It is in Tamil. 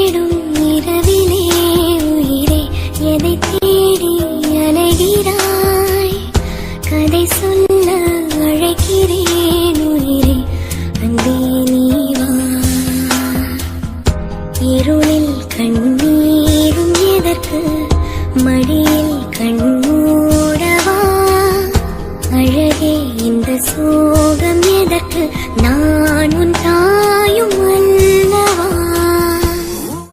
தேடும் இரவிலே உயிரே எதை தேடி அலைகிறாய் கதை சொல்ல அழைக்கிறேன் உயிரே அன்பே நீவா இருளில் கண்ணீரும் எதற்கு மடியில் கண்மூடவா அழகே இந்த சோகம் எதற்கு நான் உன் தாயும்